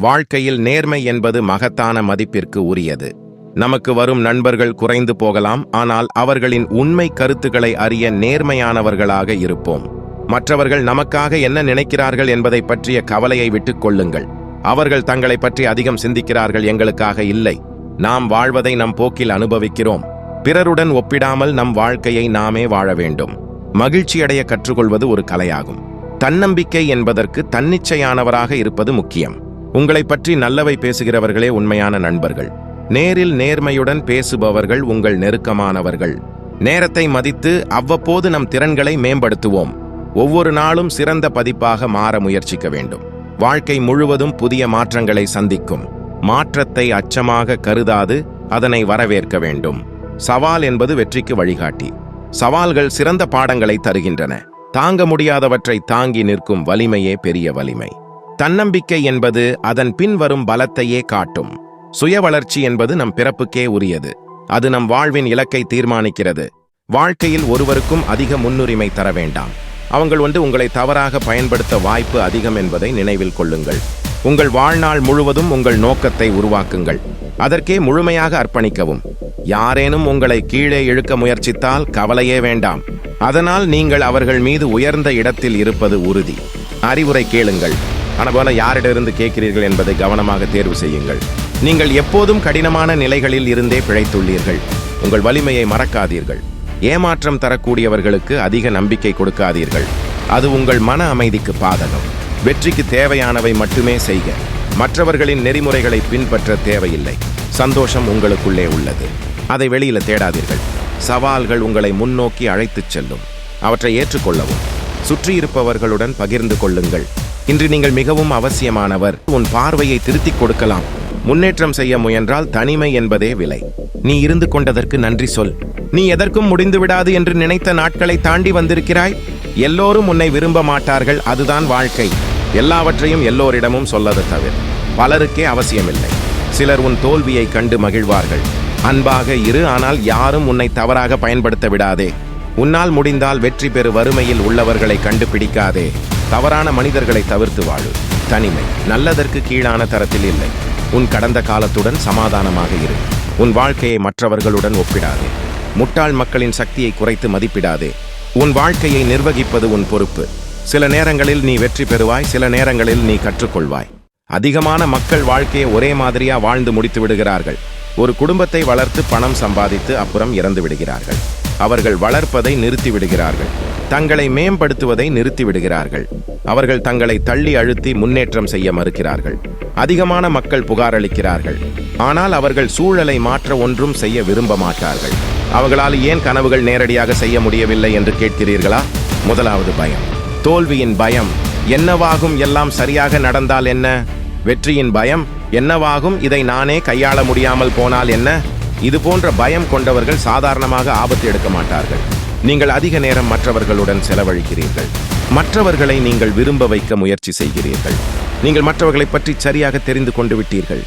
வாழ்க்கையில் நேர்மை என்பது மகத்தான மதிப்பிற்கு உரியது. நமக்கு வரும் நண்பர்கள் குறைந்து போகலாம், ஆனால் அவர்களின் உண்மை கருத்துக்களை அறிய நேர்மையானவர்களாக இருப்போம். மற்றவர்கள் நமக்காக என்ன நினைக்கிறார்கள் என்பதை பற்றிய கவலையை விட்டுக் கொள்ளுங்கள். அவர்கள் தங்களை பற்றி அதிகம் சிந்திக்கிறார்கள், எங்களுக்காக இல்லை. நாம் வாழ்வதை நம் போக்கில் அனுபவிக்கிறோம். பிறருடன் ஒப்பிடாமல் நம் வாழ்க்கையை நாமே வாழ வேண்டும். மகிழ்ச்சியடைய கற்றுக்கொள்வது ஒரு கலையாகும். தன்னம்பிக்கை என்பதற்கு தன்னிச்சையானவராக இருப்பது முக்கியம். உங்களை பற்றி நல்லவை பேசுகிறவர்களே உண்மையான நண்பர்கள். நேரில் நேர்மையுடன் பேசுபவர்கள் உங்கள் நெருக்கமானவர்கள். நேரத்தை மதித்து அவ்வப்போது நம் திறன்களை மேம்படுத்துவோம். ஒவ்வொரு நாளும் சிறந்த பதிப்பாக மாற முயற்சிக்க வேண்டும். வாழ்க்கை முழுவதும் புதிய மாற்றங்களை சந்திக்கும். மாற்றத்தை அச்சமாக கருதாது அதனை வரவேற்க வேண்டும். சவால் என்பது வெற்றிக்கு வழிகாட்டி. சவால்கள் சிறந்த பாடங்களை தருகின்றன. தாங்க முடியாதவற்றை தாங்கி நிற்கும் வலிமையே பெரிய வலிமை. தன்னம்பிக்கை என்பது அதன் பின்வரும் பலத்தையே காட்டும். சுய வளர்ச்சி என்பது நம் பிறப்புக்கே உரியது. அது நம் வாழ்வின் இலக்கை தீர்மானிக்கிறது. வாழ்க்கையில் ஒருவருக்கும் அதிக முன்னுரிமை தர வேண்டாம். அவங்கள் உங்களை தவறாக பயன்படுத்த வாய்ப்பு அதிகம் என்பதை நினைவில் கொள்ளுங்கள். உங்கள் வாழ்நாள் முழுவதும் உங்கள் நோக்கத்தை உருவாக்குங்கள். அதற்கே முழுமையாக அர்ப்பணிக்கவும். யாரேனும் உங்களை கீழே இழுக்க முயற்சித்தால் கவலையே வேண்டாம். அதனால் நீங்கள் அவர்கள் மீது உயர்ந்த இடத்தில் இருப்பது உறுதி. அறிவுரை கேளுங்கள். ஆனால் யாரிடமிருந்து கேட்கிறீர்கள் என்பதை கவனமாக தேர்வு செய்யுங்கள். நீங்கள் எப்போதும் கடினமான நிலைகளில் இருந்தே பிழைத்துள்ளீர்கள். உங்கள் வலிமையை மறக்காதீர்கள். ஏமாற்றம் தரக்கூடியவர்களுக்கு அதிக நம்பிக்கை கொடுக்காதீர்கள். அது உங்கள் மன அமைதிக்கு பாதகம். வெற்றிக்கு தேவையானவை மட்டுமே செய்க. மற்றவர்களின் நெறிமுறைகளை பின்பற்ற தேவையில்லை. சந்தோஷம் உங்களுக்குள்ளே உள்ளது. அதை வெளியில தேடாதீர்கள். சவால்கள் உங்களை முன்னோக்கி அழைத்துச் செல்லும். அவற்றை ஏற்றுக்கொள்ளவும். சுற்றியிருப்பவர்களுடன் பகிர்ந்து கொள்ளுங்கள். இன்று நீங்கள் மிகவும் அவசியமானவர். உன் பார்வையை திருத்திக் கொடுக்கலாம். முன்னேற்றம் செய்ய முயன்றால் தனிமை என்பதே விலை. நீ இருந்து கொண்டதற்கு நன்றி சொல். நீ எதற்கும் முடிந்து விடாது என்று நினைத்த நாட்களை தாண்டி வந்திருக்கிறாய். எல்லோரும் உன்னை விரும்ப மாட்டார்கள், அதுதான் வாழ்க்கை. எல்லாவற்றையும் எல்லோரிடமும் சொல்லது தவிர பலருக்கே அவசியமில்லை. சிலர் உன் தோல்வியை கண்டு மகிழ்வார்கள். அன்பாக இரு, ஆனால் யாரும் உன்னை தவறாக பயன்படுத்த விடாதே. உன்னால் முடிந்தால் வெற்றி பெறு. வறுமையில் உள்ளவர்களை கண்டுபிடிக்காதே. தவறான மனிதர்களை தவிர்த்து வாழு. தனிமை நல்லதற்கு கீழான தரத்தில் இல்லை. உன் கடந்த காலத்துடன் சமாதானமாக இரு. உன் வாழ்க்கையை மற்றவர்களுடன் ஒப்பிடாதே. முட்டாள் மக்களின் சக்தியை குறைத்து மதிப்பிடாதே. உன் வாழ்க்கையை நிர்வகிப்பது உன் பொறுப்பு. சில நேரங்களில் நீ வெற்றி பெறுவாய், சில நேரங்களில் நீ கற்றுக்கொள்வாய். அதிகமான மக்கள் வாழ்க்கையை ஒரே மாதிரியா வாழ்ந்து முடித்து விடுகிறார்கள். ஒரு குடும்பத்தை வளர்த்து பணம் சம்பாதித்து அப்புறம் இறந்து விடுகிறார்கள். அவர்கள் வளர்ப்பதை நிறுத்தி விடுகிறார்கள். தங்களை மேம்படுத்துவதை நிறுத்தி விடுகிறார்கள். அவர்கள் தங்களை தள்ளி அழுத்தி முன்னேற்றம் செய்ய மறுக்கிறார்கள். அதிகமான மக்கள் புகாரளிக்கிறார்கள். ஆனால் அவர்கள் சூழலை மாற்ற ஒன்றும் செய்ய விரும்ப மாட்டார்கள். அவர்களால் ஏன் கனவுகள் நேரடியாக செய்ய முடியவில்லை என்று கேட்கிறீர்களா? முதலாவது பயம். தோல்வியின் பயம். என்னவாகும்? எல்லாம் சரியாக நடந்தால் என்ன? வெற்றியின் பயம். என்னவாகும்? இதை நானே கையாள முடியாமல் போனால் என்ன? இது போன்ற பயம் கொண்டவர்கள் சாதாரணமாக ஆபத்து எடுக்க மாட்டார்கள். நீங்கள் அதிக நேரம் மற்றவர்களுடன் செலவழிக்கிறீர்கள். மற்றவர்களை நீங்கள் விரும்ப வைக்க முயற்சி செய்கிறீர்கள். நீங்கள் மற்றவர்களை பற்றி சரியாக தெரிந்து கொண்டு விட்டீர்கள்.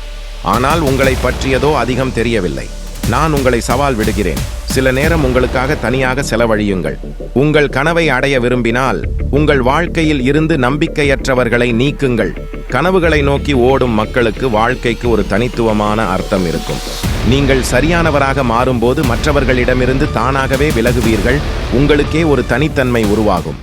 ஆனால் உங்களை பற்றியதோ அதிகம் தெரியவில்லை. நான் உங்களை சவால் விடுகிறேன். சில நேரம் உங்களுக்காக தனியாக செலவழியுங்கள். உங்கள் கனவை அடைய விரும்பினால் உங்கள் வாழ்க்கையில் இருந்து நம்பிக்கையற்றவர்களை நீக்குங்கள். கனவுகளை நோக்கி ஓடும் மக்களுக்கு வாழ்க்கைக்கு ஒரு தனித்துவமான அர்த்தம் இருக்கும். நீங்கள் சரியானவராக மாறும்போது மற்றவர்களிடமிருந்து தானாகவே விலகுவீர்கள். உங்களுக்கே ஒரு தனித்தன்மை உருவாகும்.